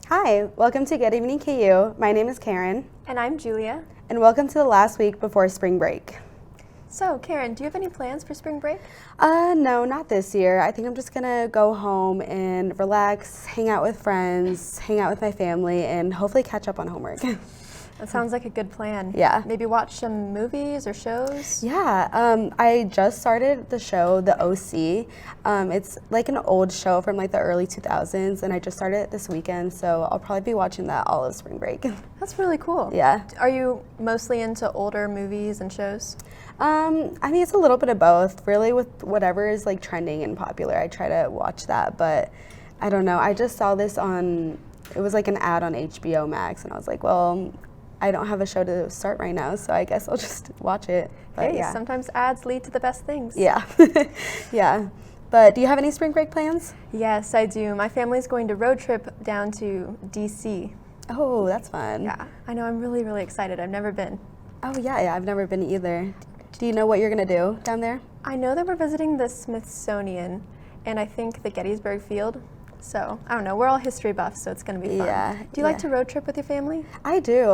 Hi, welcome to Good Evening KU. My name is Karen. And I'm Julia. And welcome to the last week before spring break. So, Karen, do you have any plans for spring break? No, not this year. I think I'm just gonna go home and relax, hang out with friends, hang out with my family, and hopefully catch up on homework. That sounds like a good plan. Yeah. Maybe watch some movies or shows? Yeah, I just started the show, The OC. It's like an old show from like the early 2000s, and I just started it this weekend, so I'll probably be watching that all of spring break. That's really cool. Yeah. Are you mostly into older movies and shows? I mean, it's a little bit of both. Really, with whatever is like trending and popular, I try to watch that, but I don't know. I just saw this on, it was like an ad on HBO Max, and I was like, well, I don't have a show to start right now, so I guess I'll just watch it. But Hey, yeah. sometimes ads lead to the best things. Yeah. Yeah. But do you have any spring break plans? Yes, I do. My family's going to road trip down to DC. Oh, that's fun. Yeah, I know. I'm really, really excited. I've never been. Oh, yeah, I've never been either. Do you know what you're going to do down there? I know that we're visiting the Smithsonian and I think the Gettysburg Field. So, I don't know. We're all history buffs, so it's going to be fun. Yeah. Do you like to road trip with your family? I do.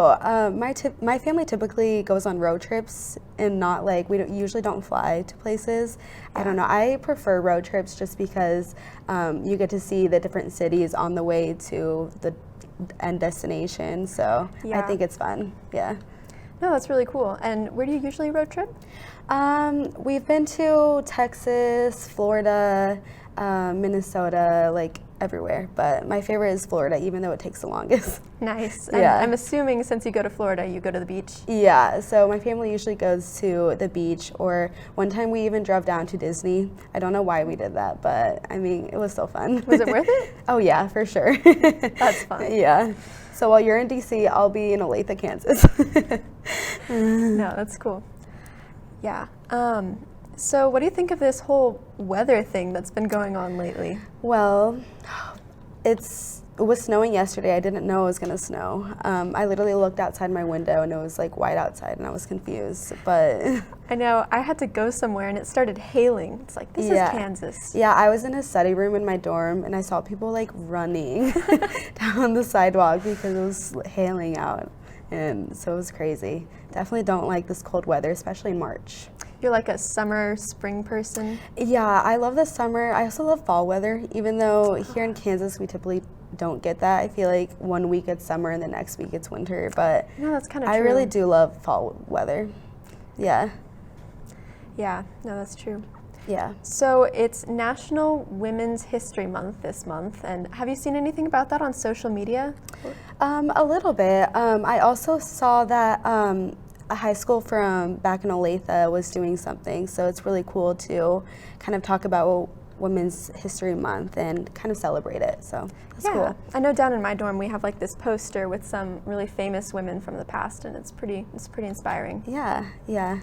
My family typically goes on road trips and not like, usually don't fly to places. I don't know. I prefer road trips just because you get to see the different cities on the way to the end destination. So I think it's fun. Yeah. No, that's really cool. And where do you usually road trip? We've been to Texas, Florida, Minnesota, like everywhere. But my favorite is Florida, even though it takes the longest. Nice. Yeah. I'm assuming since you go to Florida, you go to the beach. Yeah, so my family usually goes to the beach, or one time we even drove down to Disney. I don't know why we did that, but I mean, it was so fun. Was it worth it? Oh yeah, for sure. That's fun. Yeah. So while you're in DC, I'll be in Olathe, Kansas. No, that's cool. Yeah. So what do you think of this whole weather thing that's been going on lately? Well, it was snowing yesterday. I didn't know it was going to snow. I literally looked outside my window and it was like white outside and I was confused, but I know, I had to go somewhere and it started hailing. It's like, this is Kansas. Yeah, I was in a study room in my dorm and I saw people like running down the sidewalk because it was hailing out. And so it was crazy. Definitely don't like this cold weather, especially in March. You're like a summer, spring person? Yeah, I love the summer. I also love fall weather, even though here in Kansas we typically don't get that. I feel like one week it's summer and the next week it's winter, but No, that's kind of I true. really do love fall weather. Yeah. Yeah, no, that's true. Yeah. So it's National Women's History Month this month, and have you seen anything about that on social media? A little bit. I also saw that a high school from back in Olathe was doing something, so it's really cool to kind of talk about Women's History Month and kind of celebrate it, so that's cool. I know down in my dorm we have like this poster with some really famous women from the past, and it's pretty inspiring. Yeah, yeah.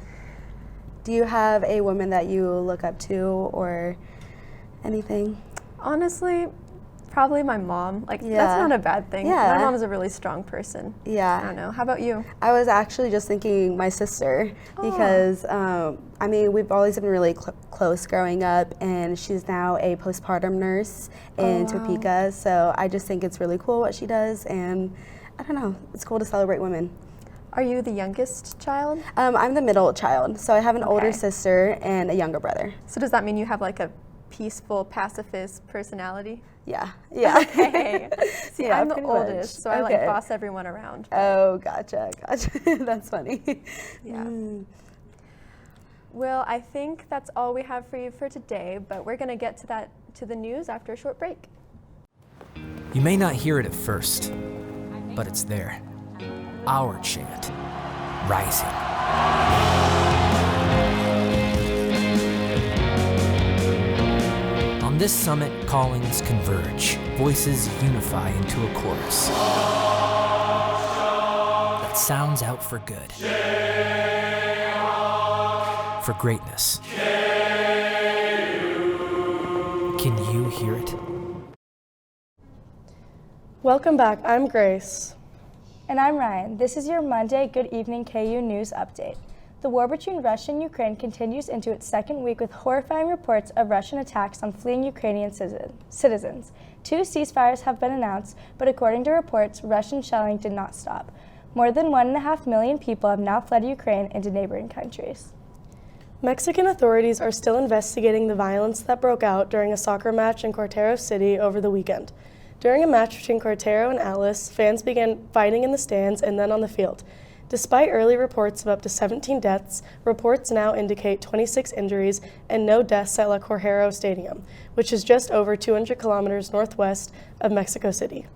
Do you have a woman that you look up to or anything? Honestly, probably my mom. Like, Yeah. that's not a bad thing. Yeah. My mom's a really strong person. Yeah. I don't know. How about you? I was actually just thinking my sister because, I mean, we've always been really close growing up, and she's now a postpartum nurse in Topeka, so I just think it's really cool what she does, and I don't know, it's cool to celebrate women. Are you the youngest child? I'm the middle child, so I have an older Okay. sister and a younger brother. So does that mean you have like a peaceful, pacifist personality? Yeah, yeah. Okay. See, Yeah, I'm the pretty much. oldest, so I like Okay. boss everyone around. Oh, gotcha. That's funny. Yeah. Well, I think that's all we have for you for today, but we're going to get to the news after a short break. You may not hear it at first, but it's there. Our chant, rising. On this summit, callings converge, voices unify into a chorus that sounds out for good. For greatness. Can you hear it? Welcome back, I'm Grace. And I'm Ryan. This is your Monday Good Evening KU News Update. The war between Russia and Ukraine continues into its second week with horrifying reports of Russian attacks on fleeing Ukrainian citizens. 2 ceasefires have been announced, but according to reports, Russian shelling did not stop. More than 1.5 million people have now fled Ukraine into neighboring countries. Mexican authorities are still investigating the violence that broke out during a soccer match in Cortero City over the weekend. During a match between Cortero and Alice, fans began fighting in the stands and then on the field. Despite early reports of up to 17 deaths, reports now indicate 26 injuries and no deaths at La Cortero Stadium, which is just over 200 kilometers northwest of Mexico City.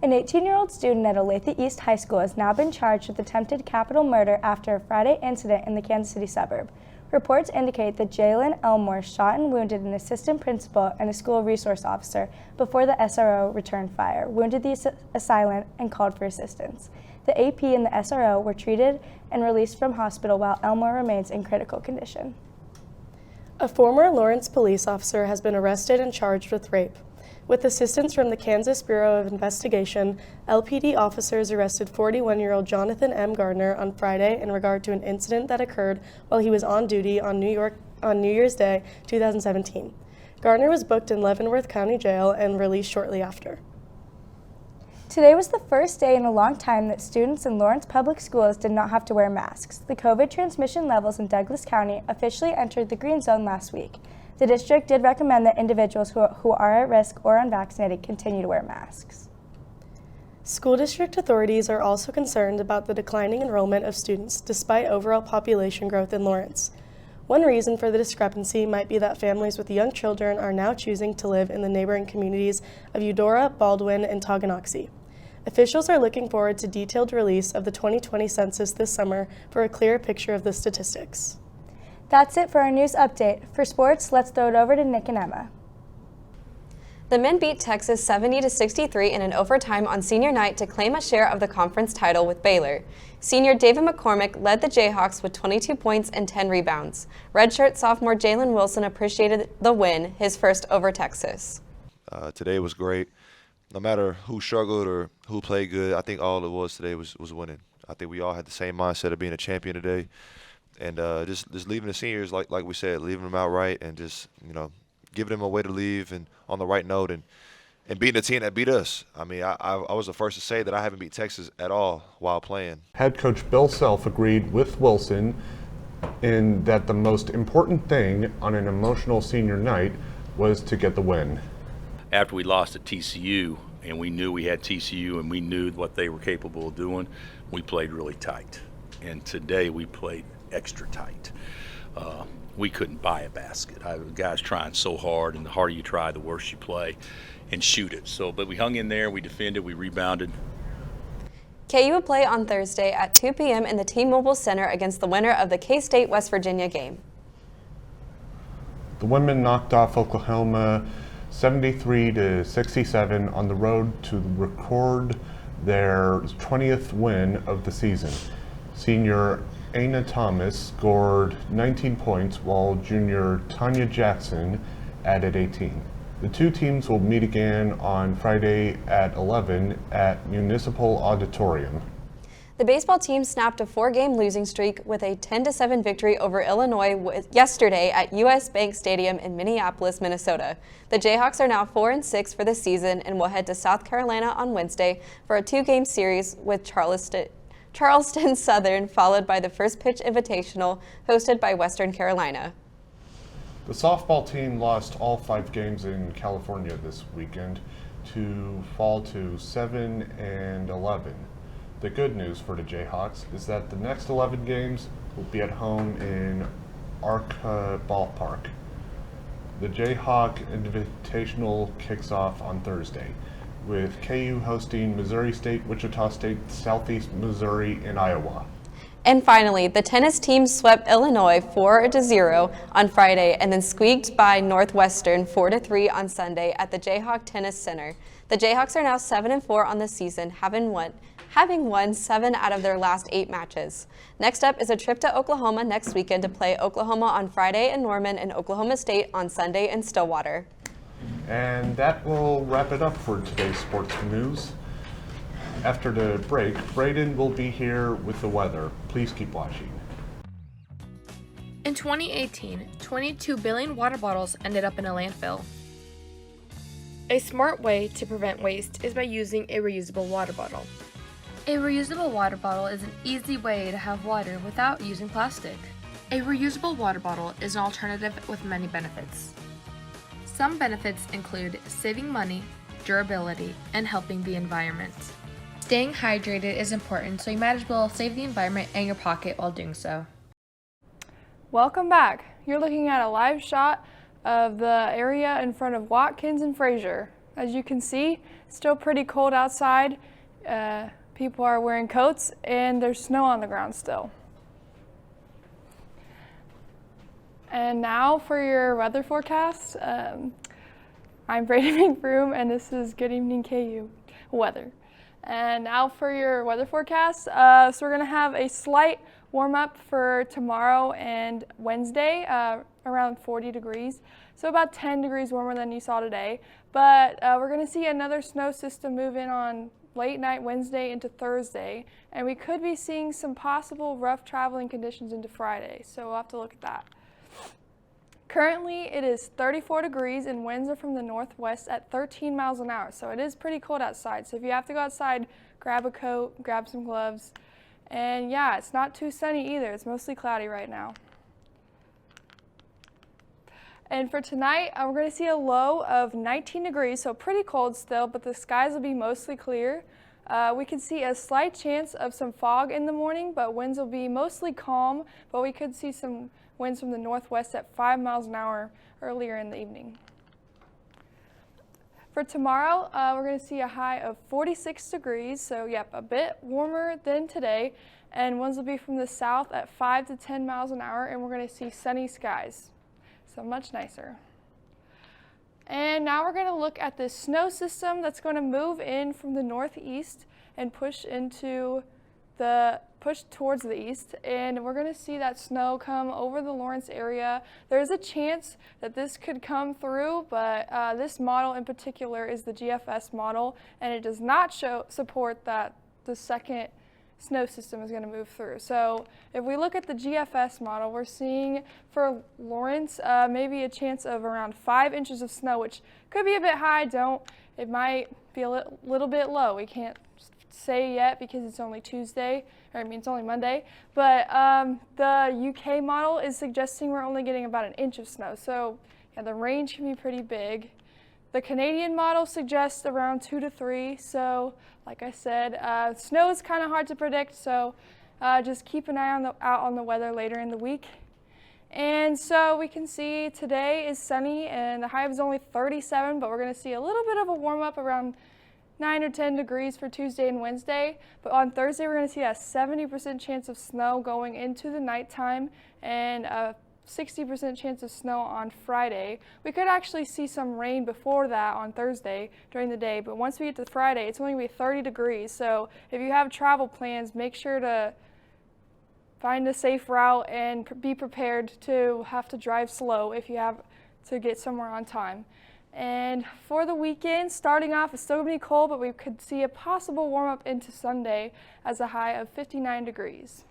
An 18-year-old student at Olathe East High School has now been charged with attempted capital murder after a Friday incident in the Kansas City suburb. Reports indicate that Jalen Elmore shot and wounded an assistant principal and a school resource officer before the SRO returned fire, wounded the assailant, and called for assistance. The AP and the SRO were treated and released from hospital while Elmore remains in critical condition. A former Lawrence police officer has been arrested and charged with rape. With assistance from the Kansas Bureau of Investigation, LPD officers arrested 41-year-old Jonathan M. Gardner on Friday in regard to an incident that occurred while he was on duty on New Year's Day, 2017. Gardner was booked in Leavenworth County Jail and released shortly after. Today was the first day in a long time that students in Lawrence Public Schools did not have to wear masks. The COVID transmission levels in Douglas County officially entered the green zone last week. The district did recommend that individuals who are at risk or unvaccinated continue to wear masks. School district authorities are also concerned about the declining enrollment of students despite overall population growth in Lawrence. One reason for the discrepancy might be that families with young children are now choosing to live in the neighboring communities of Eudora, Baldwin, and Tonganoxie. Officials are looking forward to detailed release of the 2020 census this summer for a clearer picture of the statistics. That's it for our news update. For sports, let's throw it over to Nick and Emma. The men beat Texas 70-63 in an overtime on senior night to claim a share of the conference title with Baylor. Senior David McCormick led the Jayhawks with 22 points and 10 rebounds. Redshirt sophomore Jalen Wilson appreciated the win, his first over Texas. Today was great. No matter who struggled or who played good, I think all it was today was winning. I think we all had the same mindset of being a champion today. And just leaving the seniors, like we said, leaving them out right and just, giving them a way to leave and on the right note and beating the team that beat us. I mean, I was the first to say that I haven't beat Texas at all while playing. Head coach Bill Self agreed with Wilson in that the most important thing on an emotional senior night was to get the win. After we lost at TCU and we knew we had TCU and we knew what they were capable of doing, we played really tight. And today we played extra tight. We couldn't buy a basket. The guys trying so hard, and the harder you try, the worse you play and shoot it. But we hung in there, we defended, we rebounded. KU will play on Thursday at 2 p.m. in the T-Mobile Center against the winner of the K-State West Virginia game. The women knocked off Oklahoma 73-67 on the road to record their 20th win of the season. Senior Aina Thomas scored 19 points while junior Tanya Jackson added 18. The two teams will meet again on Friday at 11 at Municipal Auditorium. The baseball team snapped a 4-game losing streak with a 10-7 victory over Illinois yesterday at US Bank Stadium in Minneapolis, Minnesota. The Jayhawks are now 4-6 for the season and will head to South Carolina on Wednesday for a 2-game series with Charleston Southern, followed by the First Pitch Invitational hosted by Western Carolina. The softball team lost all 5 games in California this weekend to fall to 7-11. The good news for the Jayhawks is that the next 11 games will be at home in Arca Ballpark. The Jayhawk Invitational kicks off on Thursday, with KU hosting Missouri State, Wichita State, Southeast Missouri, and Iowa. And finally, the tennis team swept Illinois 4-0 on Friday and then squeaked by Northwestern 4-3 on Sunday at the Jayhawk Tennis Center. The Jayhawks are now 7-4 on the season, having having won 7 out of their last 8 matches. Next up is a trip to Oklahoma next weekend to play Oklahoma on Friday in Norman and Oklahoma State on Sunday in Stillwater. And that will wrap it up for today's sports news. After the break, Braden will be here with the weather. Please keep watching. In 2018, 22 billion water bottles ended up in a landfill. A smart way to prevent waste is by using a reusable water bottle. A reusable water bottle is an easy way to have water without using plastic. A reusable water bottle is an alternative with many benefits. Some benefits include saving money, durability, and helping the environment. Staying hydrated is important, so you might as well save the environment and your pocket while doing so. Welcome back. You're looking at a live shot of the area in front of Watkins and Fraser. As you can see, it's still pretty cold outside. People are wearing coats and there's snow on the ground still. And now for your weather forecast. I'm Brayden McBroom and this is Good Evening KU weather. And now for your weather forecast. So we're gonna have a slight warm up for tomorrow and Wednesday, around 40 degrees. So about 10 degrees warmer than you saw today. But we're gonna see another snow system move in on late night Wednesday into Thursday. And we could be seeing some possible rough traveling conditions into Friday. So we'll have to look at that. Currently it is 34 degrees and winds are from the northwest at 13 miles an hour. So it is pretty cold outside. So if you have to go outside, grab a coat, grab some gloves. And yeah, it's not too sunny either. It's mostly cloudy right now. And for tonight, we're going to see a low of 19 degrees, so pretty cold still, but the skies will be mostly clear. We can see a slight chance of some fog in the morning, but winds will be mostly calm, but we could see some winds from the northwest at 5 miles an hour earlier in the evening. For tomorrow, we're going to see a high of 46 degrees, so yep, a bit warmer than today, and winds will be from the south at 5 to 10 miles an hour, and we're going to see sunny skies, so much nicer. And now we're going to look at this snow system that's going to move in from the northeast and push towards the east, and we're going to see that snow come over the Lawrence area. There's a chance that this could come through, but this model in particular is the GFS model, and it does not support that the second snow system is going to move through. So if we look at the GFS model, we're seeing for Lawrence maybe a chance of around 5 inches of snow, which could be a bit high. It might be a little bit low. We can't say yet because it's only it's only Monday. But the UK model is suggesting we're only getting about 1 inch of snow. So yeah, the range can be pretty big. The Canadian model suggests around 2 to 3. So like I said, snow is kind of hard to predict. So just keep an eye out on the weather later in the week. And so we can see today is sunny and the high is only 37, but we're going to see a little bit of a warm up around 9 or 10 degrees for Tuesday and Wednesday. But on Thursday, we're going to see a 70% chance of snow going into the nighttime and a 60% chance of snow on Friday. We could actually see some rain before that on Thursday during the day, but once we get to Friday, it's only going to be 30 degrees. So if you have travel plans, make sure to find a safe route and be prepared to have to drive slow if you have to get somewhere on time. And for the weekend, starting off, it's still going to be cold, but we could see a possible warm up into Sunday as a high of 59 degrees.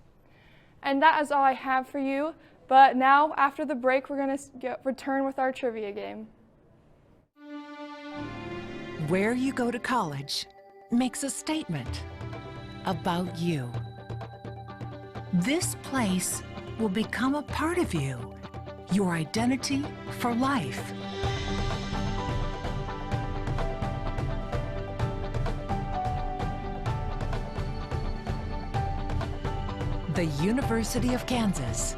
And that is all I have for you. But now, after the break, we're going to return with our trivia game. Where you go to college makes a statement about you. This place will become a part of you, your identity for life. The University of Kansas.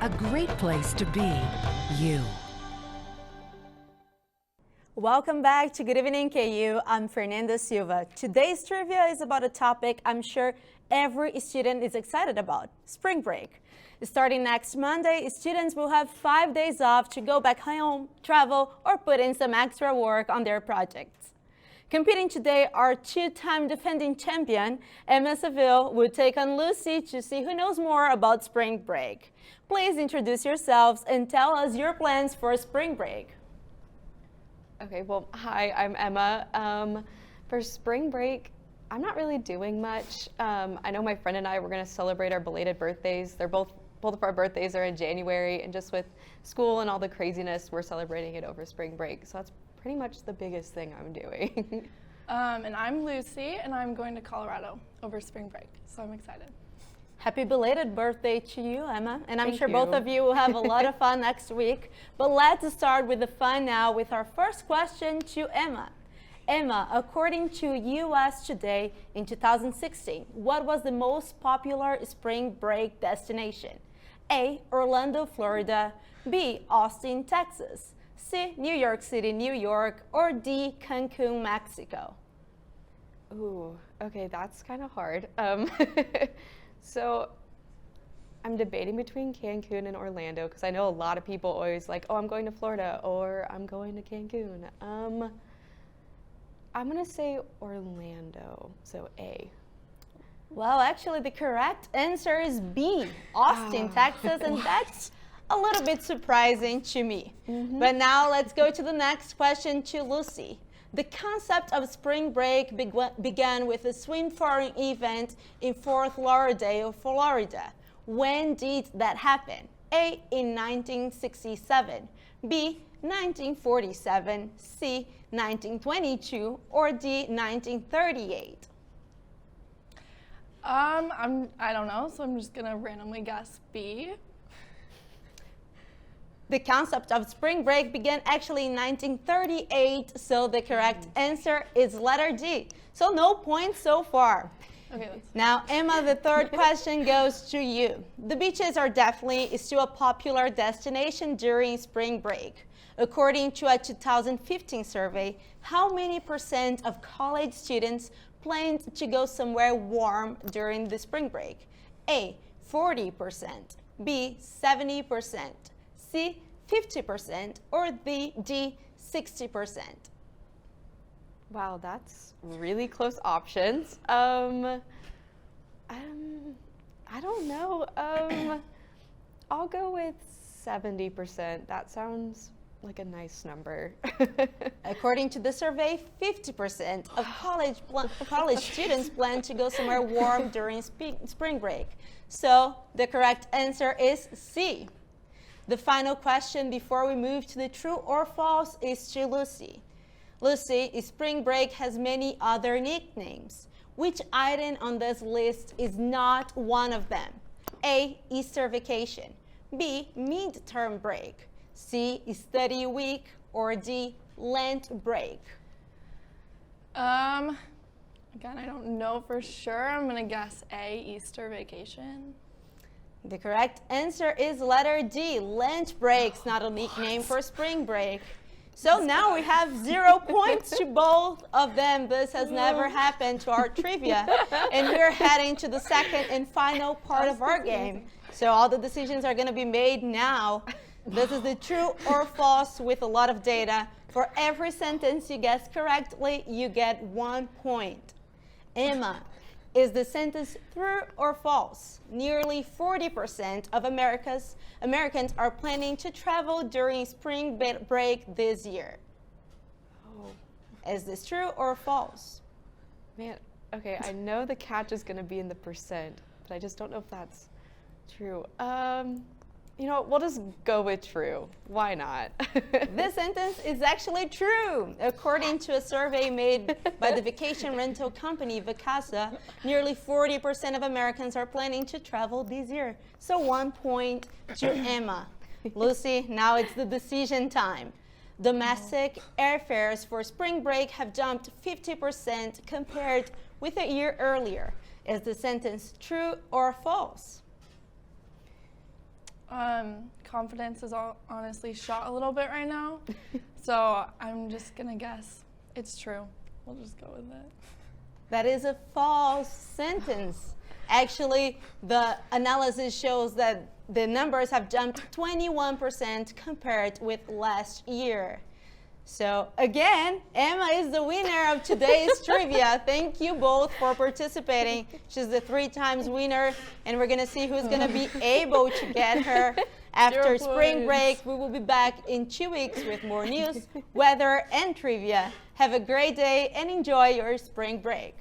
A great place to be you. Welcome back to Good Evening KU. I'm Fernanda Silva. Today's trivia is about a topic I'm sure every student is excited about, spring break. Starting next Monday, students will have 5 days off to go back home, travel, or put in some extra work on their projects. Competing today are two-time defending champion Emma Seville will take on Lucy to see who knows more about spring break. Please introduce yourselves and tell us your plans for spring break. Okay, well, hi, I'm Emma. For spring break, I'm not really doing much. I know my friend and I, we're going to celebrate our belated birthdays. Both of our birthdays are in January, and just with school and all the craziness, we're celebrating it over spring break. So that's pretty much the biggest thing I'm doing. And I'm Lucy, and I'm going to Colorado over spring break, so I'm excited. Happy belated birthday to you, Emma. And I'm Thank sure you. both of you will have a lot of fun next week. But let's start with the fun now with our first question to Emma. Emma, according to US Today in 2016, what was the most popular spring break destination? A, Orlando, Florida, B, Austin, Texas, C, New York City, New York, or D, Cancun, Mexico? Ooh, okay, that's kind of hard. So I'm debating between Cancun and Orlando because I know a lot of people always like, oh, I'm going to Florida or I'm going to Cancun. I'm gonna say Orlando, so A. Well, actually, the correct answer is B, Austin, Texas, and that's a little bit surprising to me. But now let's go to the next question to Lucy. The concept of spring break began with a swim foreign event in Fort Lauderdale, Florida. When did that happen? A, in 1967, B, 1947, C, 1922, or D, 1938? I don't know, so I'm just gonna randomly guess B. The concept of spring break began actually in 1938, so the correct answer is letter D. So no points so far. Okay, Now, Emma, the third question goes to you. The beaches are definitely still a popular destination during spring break. According to a 2015 survey, how many % of college students planned to go somewhere warm during the spring break? A, 40%, B, 70%, C, 50%, or D, 60%? Wow, that's really close options. I don't know. I'll go with 70%. That sounds like a nice number. According to the survey, 50% of college students plan to go somewhere warm during spring break. So the correct answer is C. The final question before we move to the true or false is to Lucy. Lucy, spring break has many other nicknames. Which item on this list is not one of them? A, Easter vacation, B, midterm break, C, study week, or D, Lent break? Again, I don't know for sure. I'm gonna guess A, Easter vacation. The correct answer is letter D, Lent breaks, not a nickname for spring break. So now we have 0 points to both of them. This has never happened to our trivia. And we're heading to the second and final part of our game. So all the decisions are going to be made now. This is the true or false with a lot of data. For every sentence you guess correctly, you get 1 point. Emma, is the sentence true or false? Nearly 40% of Americans are planning to travel during spring break this year. Oh, Is this true or false? man. Okay, I know the catch is going to be in the percent, but I just don't know if that's true. You know, we'll just go with true. Why not? This sentence is actually true. According to a survey made by the vacation rental company Vacasa, nearly 40% of Americans are planning to travel this year. So 1 point to Emma. Lucy, now it's the decision time. Domestic airfares for spring break have jumped 50% compared with a year earlier. Is the sentence true or false? Confidence is honestly shot a little bit right now. So I'm just gonna guess it's true. We'll just go with it. That is a false sentence. Actually, the analysis shows that the numbers have jumped 21% compared with last year. So again, Emma is the winner of today's trivia. Thank you both for participating. She's the 3 times winner, and we're gonna see who's gonna be able to get her after spring break. We will be back in 2 weeks with more news, weather, and trivia. Have a great day and enjoy your spring break.